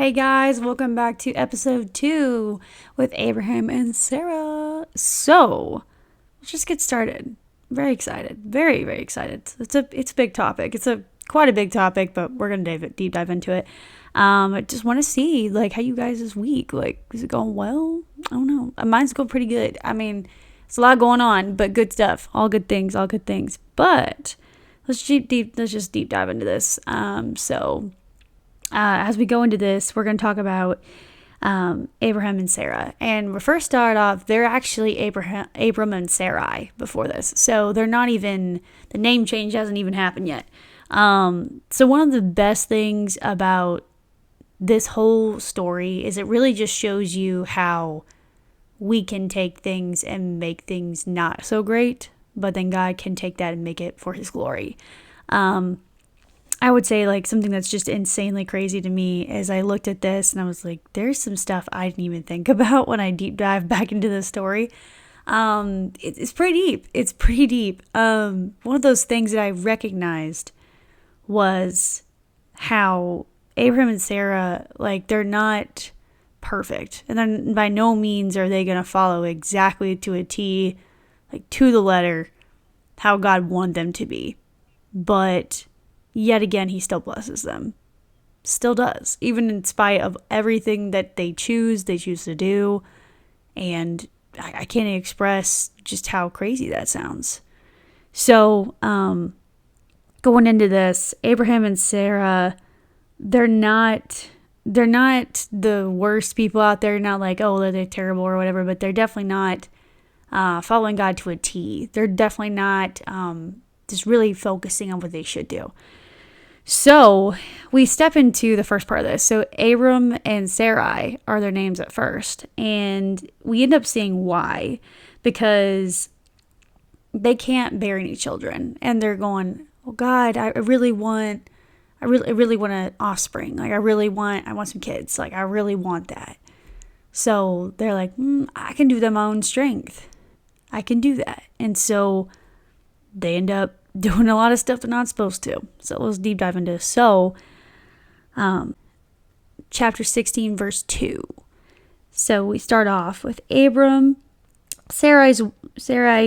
Hey guys, welcome back to episode 2 with Abraham and Sarah. So, let's just get started. Very excited. Very, very excited. It's a big topic. It's quite a big topic, but we're going to deep dive into it. I just want to see how you guys this week. Is it going well? I don't know. Mine's going pretty good. I mean, it's a lot going on, but good stuff. All good things, all good things. But let's just deep dive into this. As we go into this, we're going to talk about Abraham and Sarah. And we first start off, they're actually Abram and Sarai before this. So they're not even, the name change hasn't even happened yet. So one of the best things about this whole story is it really just shows you how we can take things and make things not so great, but then God can take that and make it for his glory. I would say something that's just insanely crazy to me is I looked at this and I was like, there's some stuff I didn't even think about when I deep dive back into the story. It's pretty deep. It's pretty deep. One of those things that I recognized was how Abraham and Sarah, they're not perfect. And then by no means are they going to follow exactly to a T, to the letter, how God wanted them to be. But yet again, he still blesses them. Still does. Even in spite of everything that they choose to do. And I can't express just how crazy that sounds. So, going into this, Abraham and Sarah, they're not the worst people out there. Not they're terrible or whatever, but they're definitely not following God to a T. They're definitely not just really focusing on what they should do. So we step into the first part of this. So Abram and Sarai are their names at first. And we end up seeing why. Because they can't bear any children. And they're going, oh God, I really want an offspring. I want some kids. I really want that. So they're like, I can do that my own strength. I can do that. And so they end up doing a lot of stuff they're not supposed to. So let's deep dive into this. So, chapter 16, verse 2. So we start off with Abram. Sarai, who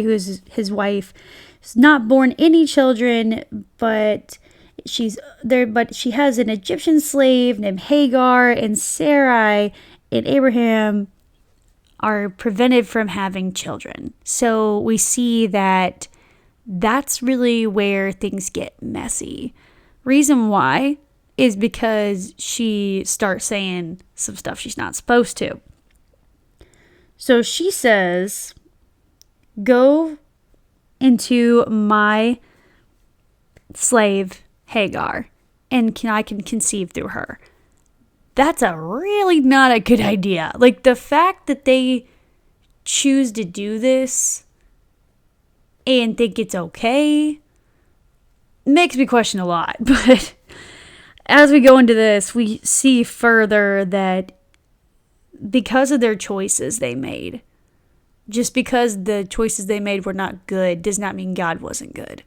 is his wife, has not born any children, but she's there. But she has an Egyptian slave named Hagar, and Sarai and Abraham are prevented from having children. So we see that that's really where things get messy. Reason why is because she starts saying some stuff she's not supposed to. So she says, go into my slave Hagar and I can conceive through her. That's a really not a good idea. The fact that they choose to do this and think it's okay makes me question a lot. But as we go into this, we see further that because of their choices they made, just because the choices they made were not good does not mean God wasn't good.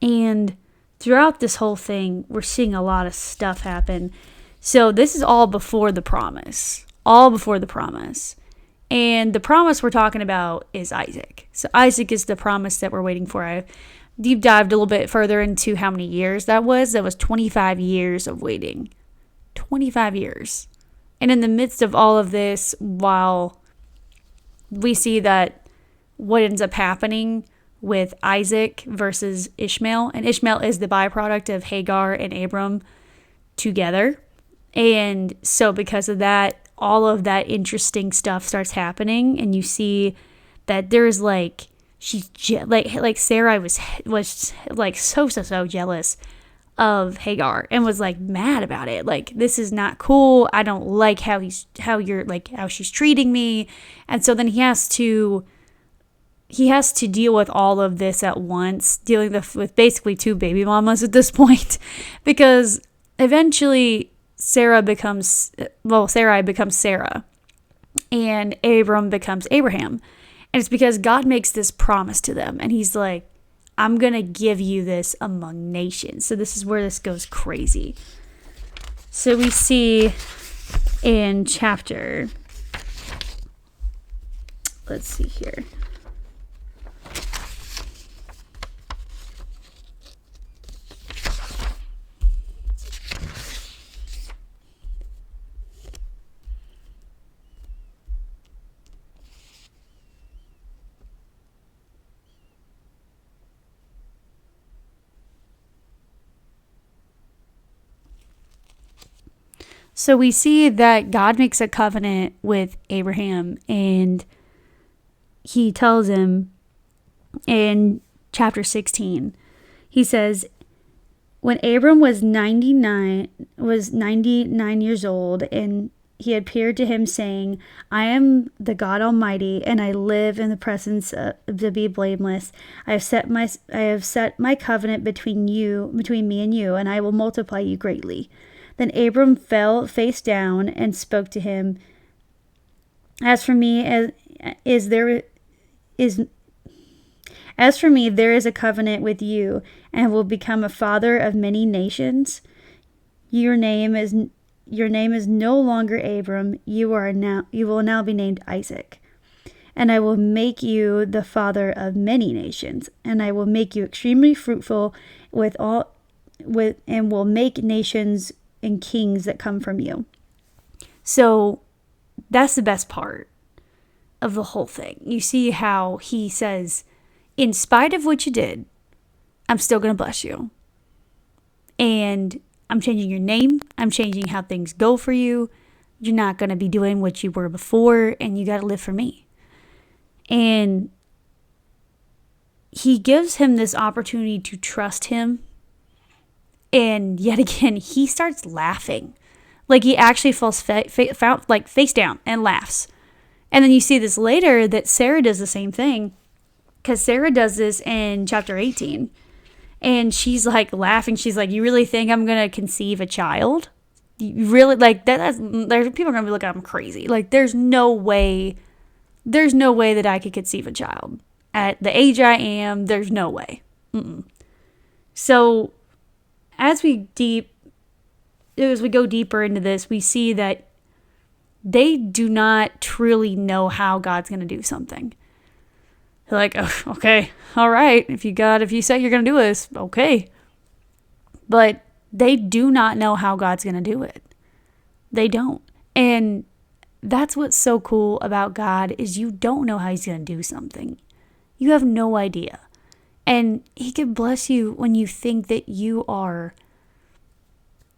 And throughout this whole thing, we're seeing a lot of stuff happen. So this is all before the promise. All before the promise. And the promise we're talking about is Isaac. So Isaac is the promise that we're waiting for. I deep dived a little bit further into how many years that was. That was 25 years of waiting. 25 years. And in the midst of all of this, while we see that what ends up happening with Isaac versus Ishmael, and Ishmael is the byproduct of Hagar and Abram together. And so because of that, all of that interesting stuff starts happening, and you see that there's she's Sarai was so jealous of Hagar and was mad about it. This is not cool. I don't like how she's treating me. And so then he has to deal with all of this at once, dealing with basically two baby mamas at this point, because eventually Sarai becomes Sarah, and Abram becomes Abraham. And it's because God makes this promise to them, and he's like, I'm going to give you this among nations. So this is where this goes crazy. So we see in chapter, let's see here. So we see that God makes a covenant with Abraham, and he tells him in chapter 16, he says, when Abram was 99 years old, and he appeared to him saying, I am the God Almighty, and I live in the presence to be blameless. I have set my covenant between me and you, and I will multiply you greatly. Then Abram fell face down and spoke to him. As for me, there is a covenant with you, and will become a father of many nations. Your name is no longer Abram. You will now be named Isaac. And I will make you the father of many nations, and I will make you extremely fruitful and will make nations and kings that come from you. So that's the best part of the whole thing. You see how he says, in spite of what you did, I'm still going to bless you. And I'm changing your name. I'm changing how things go for you. You're not going to be doing what you were before, and you got to live for me. And he gives him this opportunity to trust him. And yet again, he starts laughing. Like he actually falls face down and laughs. And then you see this later that Sarah does the same thing. Because Sarah does this in chapter 18. And she's like laughing. She's like, you really think I'm going to conceive a child? You really, like, people are going to be like, I'm crazy. Like, there's no way that I could conceive a child. At the age I am, there's no way. So as we go deeper into this, we see that they do not truly know how God's going to do something. They're like, oh, okay, all right, if you say you're going to do this, okay. But they do not know how God's going to do it. They don't. And that's what's so cool about God is you don't know how he's going to do something. You have no idea. And he can bless you when you think that you are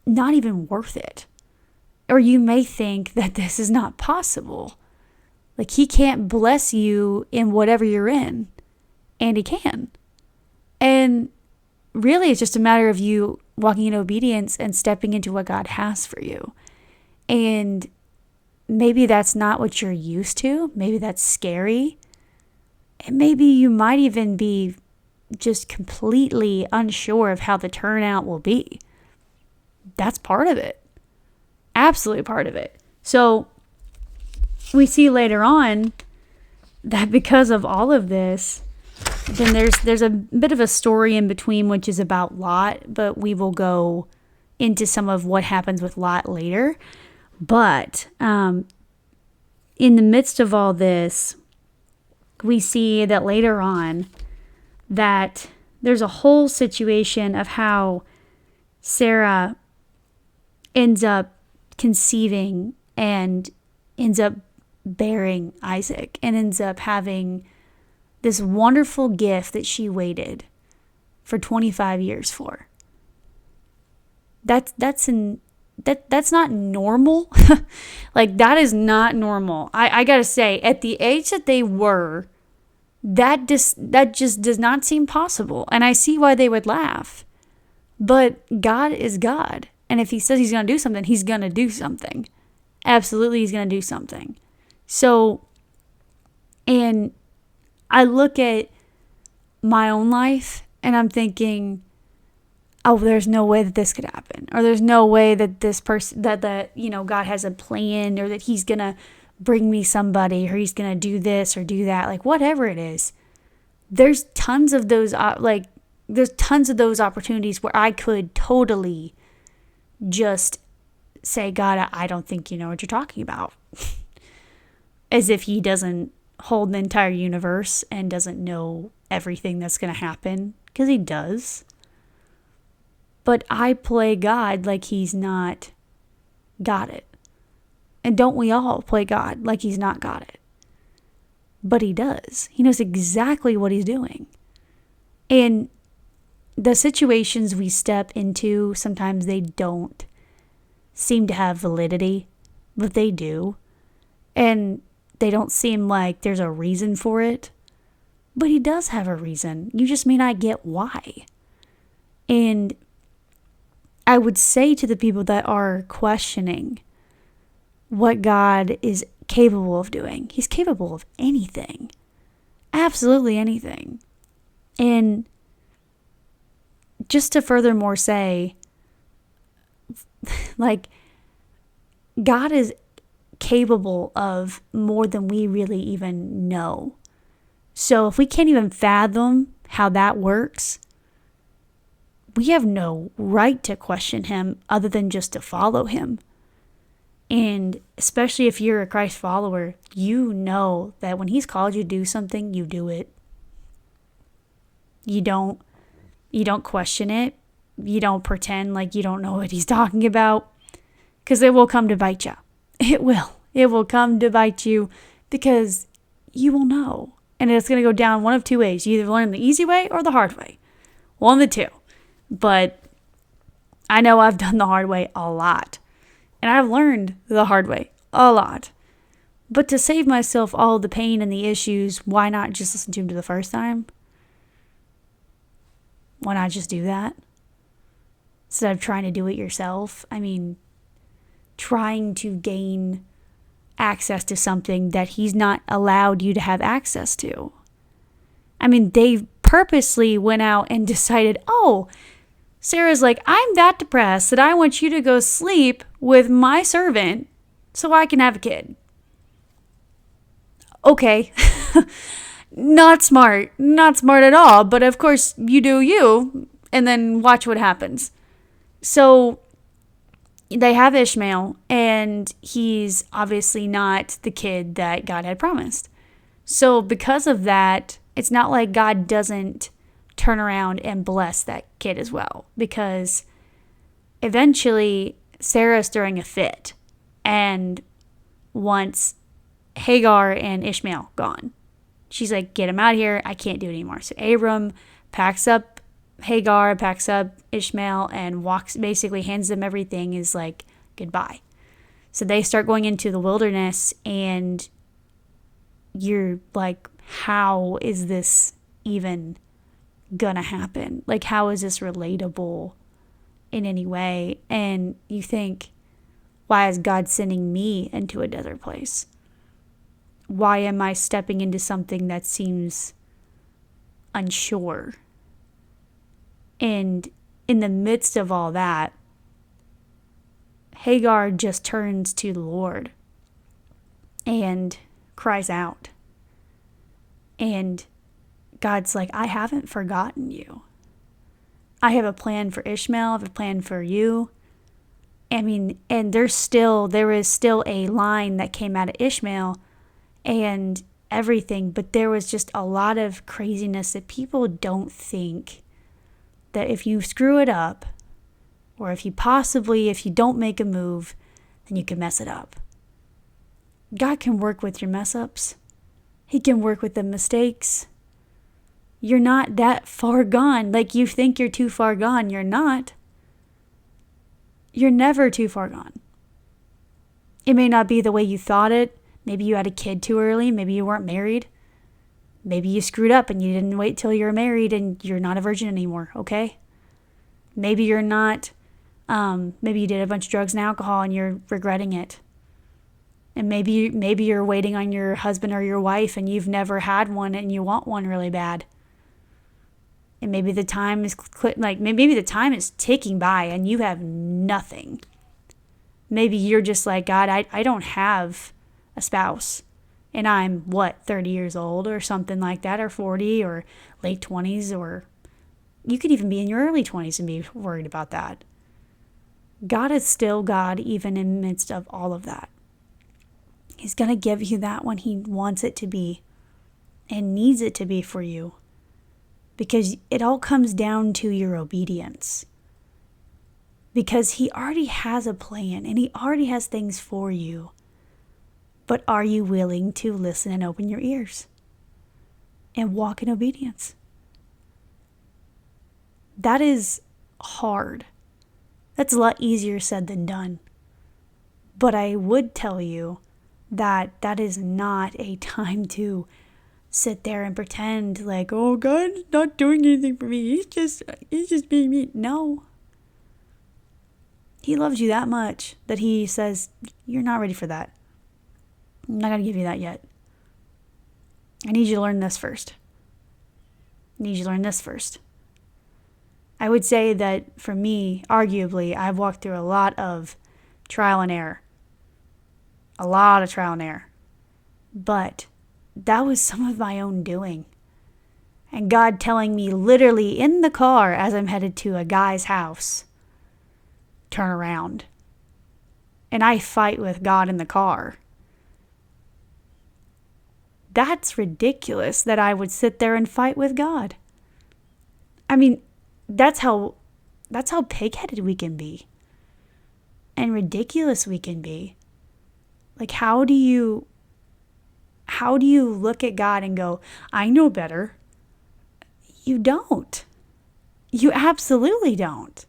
not even worth it. Or you may think that this is not possible. Like he can't bless you in whatever you're in. And he can. And really it's just a matter of you walking in obedience and stepping into what God has for you. And maybe that's not what you're used to. Maybe that's scary. And maybe you might even be just completely unsure of how the turnout will be. That's part of it. Absolutely part of it. So we see later on that because of all of this, then there's a bit of a story in between, which is about Lot, but we will go into some of what happens with Lot later. But in the midst of all this, we see that later on that there's a whole situation of how Sarah ends up conceiving and ends up bearing Isaac and ends up having this wonderful gift that she waited for 25 years for. That's not normal. Like that is not normal. I gotta say, at the age that they were, that just does not seem possible. And I see why they would laugh. But God is God. And if he says he's going to do something, he's going to do something. Absolutely, he's going to do something. So, and I look at my own life and I'm thinking, oh, there's no way that this could happen. Or there's no way that this person, that God has a plan, or that he's going to bring me somebody, or he's going to do this or do that. Like whatever it is, there's tons of those, opportunities where I could totally just say, God, I don't think you know what you're talking about. As if he doesn't hold the entire universe and doesn't know everything that's going to happen, because he does. But I play God like he's not got it. And don't we all play God like he's not got it? But he does. He knows exactly what he's doing. And the situations we step into, sometimes they don't seem to have validity, but they do. And they don't seem like there's a reason for it. But he does have a reason. You just may not get why. And I would say to the people that are questioning what God is capable of doing, he's capable of anything. Absolutely anything. And just to furthermore say, like, God is capable of more than we really even know. So if we can't even fathom how that works, we have no right to question him other than just to follow him. And especially if you're a Christ follower, you know that when he's called you to do something, you do it. You don't question it. You don't pretend like you don't know what he's talking about, because it will come to bite you. It will. It will come to bite you, because you will know. And it's going to go down one of two ways. You either learn the easy way or the hard way. One of the two. But I know I've done the hard way a lot. And I've learned the hard way a lot. But to save myself all the pain and the issues, why not just listen to him the first time? Why not just do that? Instead of trying to do it yourself. I mean, trying to gain access to something that he's not allowed you to have access to. I mean, they purposely went out and decided, oh, Sarah's like, I'm that depressed that I want you to go sleep with my servant so I can have a kid. Okay. Not smart. Not smart at all. But of course, you do you, and then watch what happens. So they have Ishmael, and he's obviously not the kid that God had promised. So because of that, it's not like God doesn't turn around and bless that kid as well, because eventually Sarah's throwing a fit and wants Hagar and Ishmael gone. She's like, get him out of here. I can't do it anymore. So Abram packs up Hagar, packs up Ishmael, and basically hands them everything, is like, goodbye. So they start going into the wilderness, and you're like, how is this even gonna happen? Like, how is this relatable in any way? And you think, why is God sending me into a desert place? Why am I stepping into something that seems unsure? And in the midst of all that, Hagar just turns to the Lord and cries out. And God's like, I haven't forgotten you. I have a plan for Ishmael. I have a plan for you. I mean, and there is still a line that came out of Ishmael and everything, but there was just a lot of craziness that people don't think that if you screw it up, or if you don't make a move, then you can mess it up. God can work with your mess ups. He can work with the mistakes. You're not that far gone. Like, you think you're too far gone. You're not. You're never too far gone. It may not be the way you thought it. Maybe you had a kid too early. Maybe you weren't married. Maybe you screwed up and you didn't wait till you were married and you're not a virgin anymore, okay? Maybe you're not, maybe you did a bunch of drugs and alcohol and you're regretting it. And maybe you're waiting on your husband or your wife and you've never had one and you want one really bad. And maybe the time is maybe the time is ticking by and you have nothing. Maybe you're just like, God, I don't have a spouse. And I'm 30 years old or something like that, or 40 or late 20s, or you could even be in your early 20s and be worried about that. God is still God, even in the midst of all of that. He's going to give you that when He wants it to be and needs it to be for you, because it all comes down to your obedience. Because He already has a plan and He already has things for you. But are you willing to listen and open your ears and walk in obedience? That is hard. That's a lot easier said than done. But I would tell you that that is not a time to sit there and pretend like, oh, God's not doing anything for me. He's just being mean. No. He loves you that much that He says, you're not ready for that. I'm not going to give you that yet. I need you to learn this first. I would say that for me, arguably, I've walked through a lot of trial and error. But that was some of my own doing. And God telling me literally in the car as I'm headed to a guy's house, turn around. And I fight with God in the car. That's ridiculous that I would sit there and fight with God. I mean, that's how pig-headed we can be. And ridiculous we can be. Like, how do you look at God and go, I know better? You don't. You absolutely don't.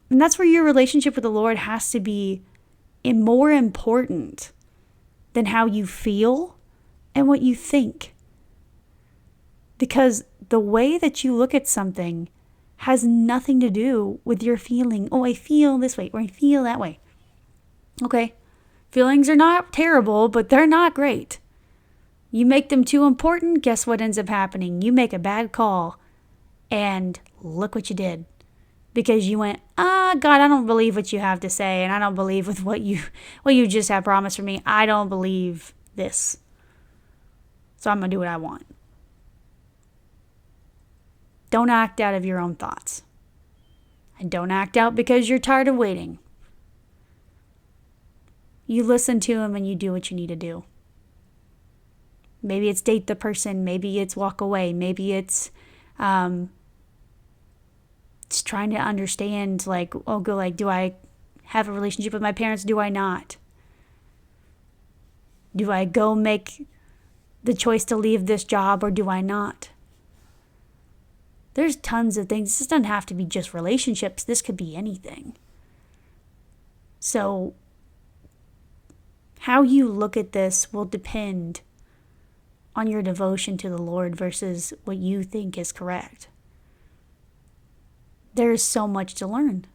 And that's where your relationship with the Lord has to be more important than how you feel and what you think. Because the way that you look at something has nothing to do with your feeling. Oh, I feel this way or I feel that way. Okay. Feelings are not terrible, but they're not great. You make them too important, guess what ends up happening? You make a bad call, and look what you did. Because you went, God, I don't believe what you have to say, and I don't believe with what you just have promised for me. I don't believe this. So I'm going to do what I want. Don't act out of your own thoughts. And don't act out because you're tired of waiting. You listen to Him and you do what you need to do. Maybe it's date the person. Maybe it's walk away. Maybe it's just trying to understand, like, do I have a relationship with my parents? Do I not? Do I go make the choice to leave this job or do I not? There's tons of things. This doesn't have to be just relationships. This could be anything. So how you look at this will depend on your devotion to the Lord versus what you think is correct. There's so much to learn.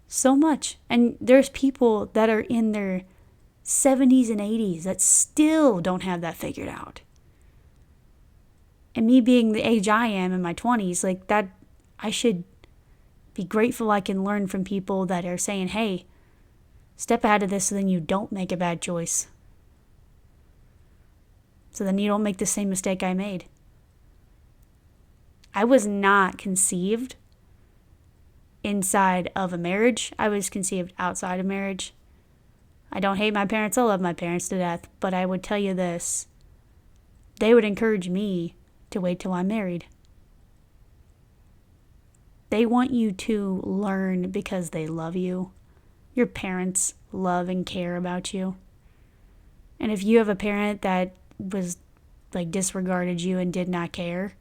So much. And there's people that are in their 70s and 80s that still don't have that figured out. And me being the age I am in my 20s, like that, I should be grateful I can learn from people that are saying, hey, step out of this so then you don't make a bad choice. So then you don't make the same mistake I made. I was not conceived inside of a marriage. I was conceived outside of marriage. I don't hate my parents. I love my parents to death. But I would tell you this. They would encourage me to wait till I'm married. They want you to learn because they love you. Your parents love and care about you. And if you have a parent that was like disregarded you and did not care,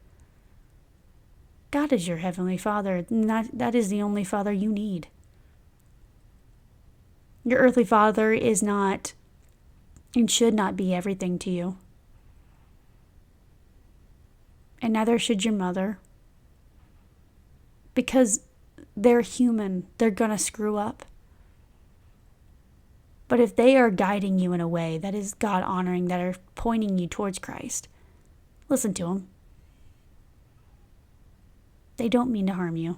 God is your heavenly Father. That is the only Father you need. Your earthly father is not and should not be everything to you. And neither should your mother. Because they're human. They're going to screw up. But if they are guiding you in a way that is God honoring, that are pointing you towards Christ, listen to them. They don't mean to harm you.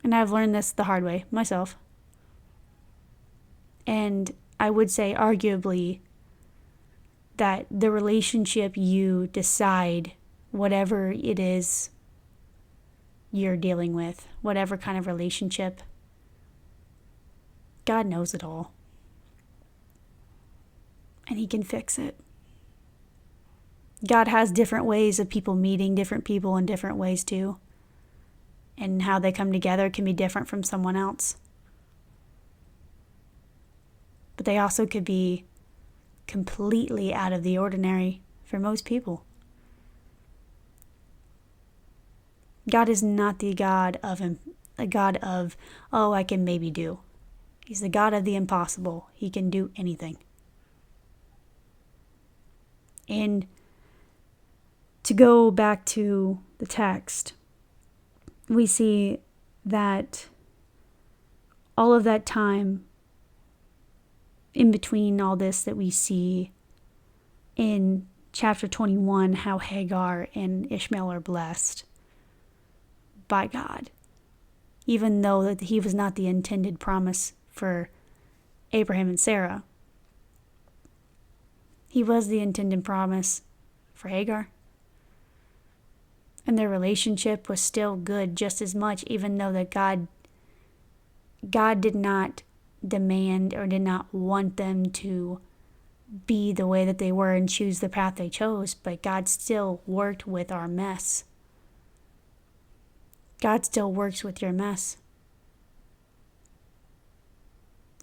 And I've learned this the hard way myself. And I would say arguably that the relationship you decide, whatever it is you're dealing with, whatever kind of relationship. God knows it all. And he can fix it. God has different ways of people meeting different people in different ways too. And how they come together can be different from someone else. But they also could be completely out of the ordinary for most people. God is not the God of oh, I can maybe do. He's the God of the impossible. He can do anything. And to go back to the text, we see that all of that time in between all this that we see in chapter 21, how Hagar and Ishmael are blessed by God, even though that he was not the intended promise for Abraham and Sarah. He was the intended promise for Hagar. And their relationship was still good just as much, even though that God did not demand or did not want them to be the way that they were and choose the path they chose, but God still worked with our mess. God still works with your mess.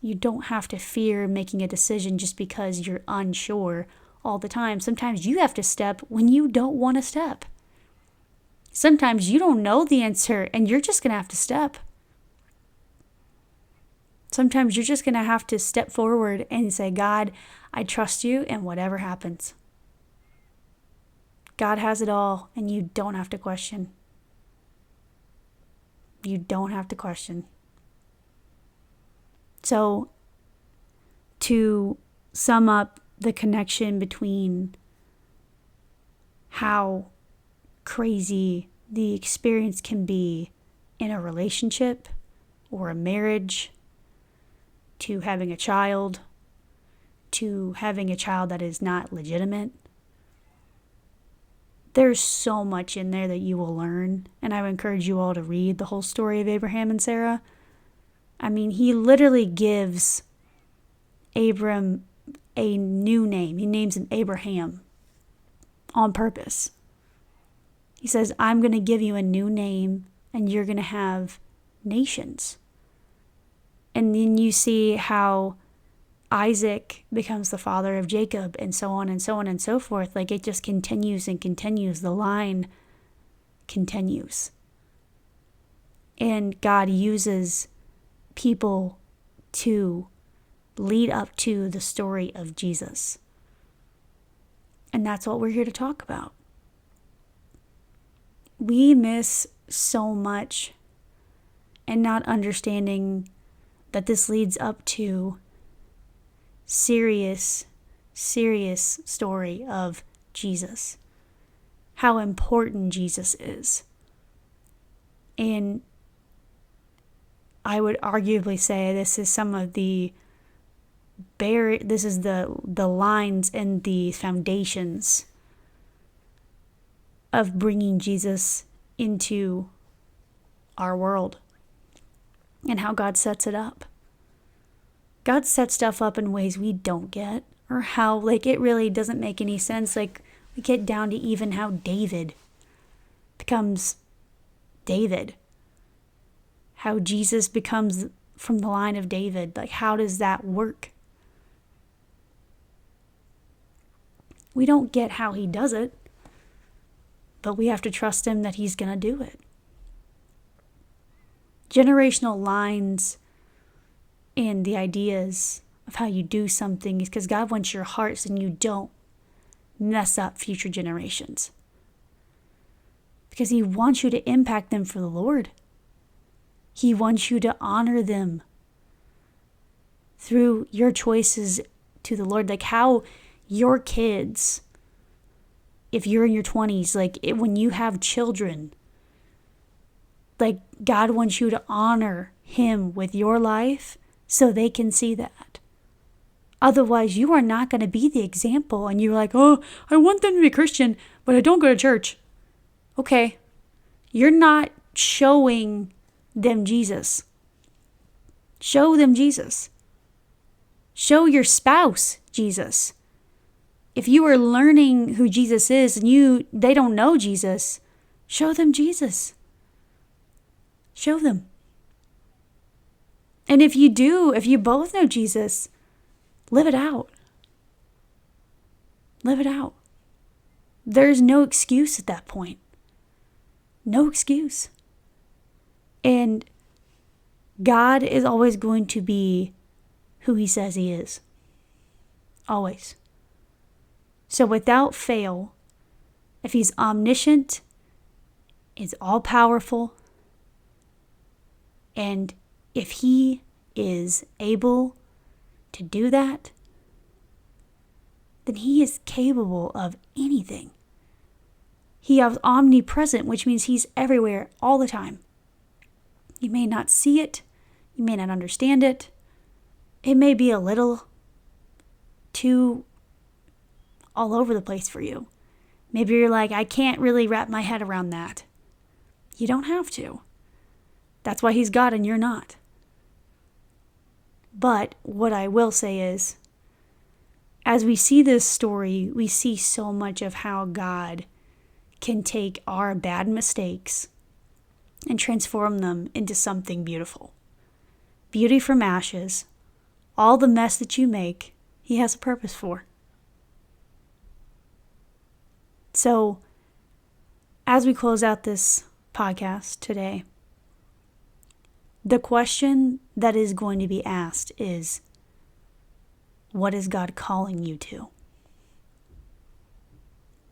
You don't have to fear making a decision just because you're unsure all the time. Sometimes you have to step when you don't want to step. Sometimes you don't know the answer and you're just going to have to step. Sometimes you're just going to have to step forward and say, God, I trust you and whatever happens. God has it all and you don't have to question. You don't have to question. So, to sum up the connection between how crazy the experience can be in a relationship or a marriage, to having a child, to having a child that is not legitimate. There's so much in there that you will learn, and I would encourage you all to read the whole story of Abraham and Sarah. I mean, he literally gives Abram a new name. He names him Abraham on purpose. He says, I'm going to give you a new name and you're going to have nations. And then you see how Isaac becomes the father of Jacob and so on and so on and so forth. Like it just continues and continues. The line continues. And God uses people to lead up to the story of Jesus. And that's what we're here to talk about. We miss so much and not understanding that this leads up to serious story of Jesus. How important Jesus is. And I would arguably say this is some of the the lines and the foundations of bringing Jesus into our world and how God sets it up. God sets stuff up in ways we don't get, or how, like, it really doesn't make any sense. Like, we get down to even how David becomes David. How Jesus becomes from the line of David. Like, how does that work? We don't get how he does it, but we have to trust him that he's going to do it. Generational lines and the ideas of how you do something is because God wants your heart so you don't mess up future generations. Because he wants you to impact them for the Lord. He wants you to honor them through your choices to the Lord. Like how your kids, if you're in your 20s, when you have children, like God wants you to honor him with your life so they can see that. Otherwise, you are not going to be the example. And you're like, oh, I want them to be Christian, but I don't go to church. Okay, you're not showing them Jesus. Show them Jesus. Show your spouse Jesus. If you are learning who Jesus is and they don't know Jesus, show them Jesus. Show them. And if you both know Jesus, live it out. Live it out. There's no excuse at that point. No excuse. And God is always going to be who he says he is. Always. So without fail, if he's omniscient, is all-powerful, and if he is able to do that, then he is capable of anything. He is omnipresent, which means he's everywhere all the time. You may not see it. You may not understand it. It may be a little too all over the place for you. Maybe you're like, I can't really wrap my head around that. You don't have to. That's why he's God and you're not. But what I will say is, as we see this story, we see so much of how God can take our bad mistakes and transform them into something beautiful. Beauty from ashes, all the mess that you make, he has a purpose for. So, as we close out this podcast today, the question that is going to be asked is, what is God calling you to?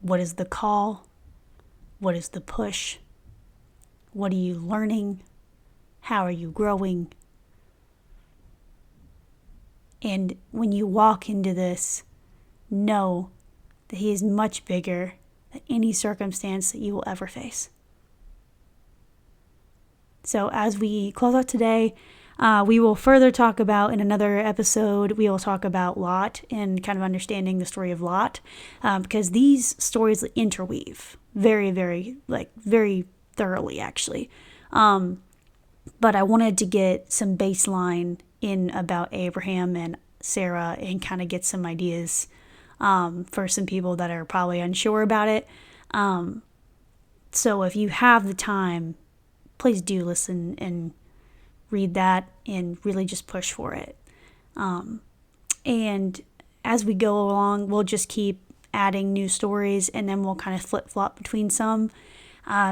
What is the call? What is the push? What are you learning? How are you growing? And when you walk into this, know that he is much bigger than any circumstance that you will ever face. So as we close out today, we will further talk about in another episode, we will talk about Lot and kind of understanding the story of Lot, because these stories interweave very, very, very thoroughly, actually. But I wanted to get some baseline in about Abraham and Sarah and kind of get some ideas for some people that are probably unsure about it. So if you have the time, please do listen and read that and really just push for it. And as we go along, we'll just keep adding new stories and then we'll kind of flip-flop between some.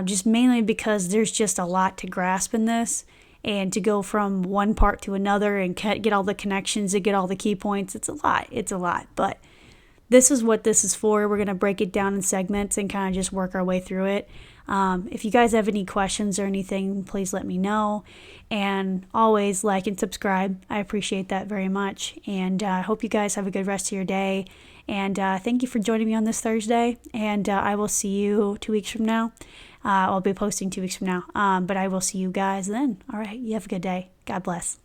Just mainly because there's just a lot to grasp in this. And to go from one part to another and get all the connections and get all the key points, it's a lot. It's a lot. But this is what this is for. We're going to break it down in segments and kind of just work our way through it. If you guys have any questions or anything, please let me know. And always like and subscribe. I appreciate that very much. And I hope you guys have a good rest of your day. And thank you for joining me on this Thursday. And I will see you 2 weeks from now. I'll be posting 2 weeks from now. But I will see you guys then. All right. You have a good day. God bless.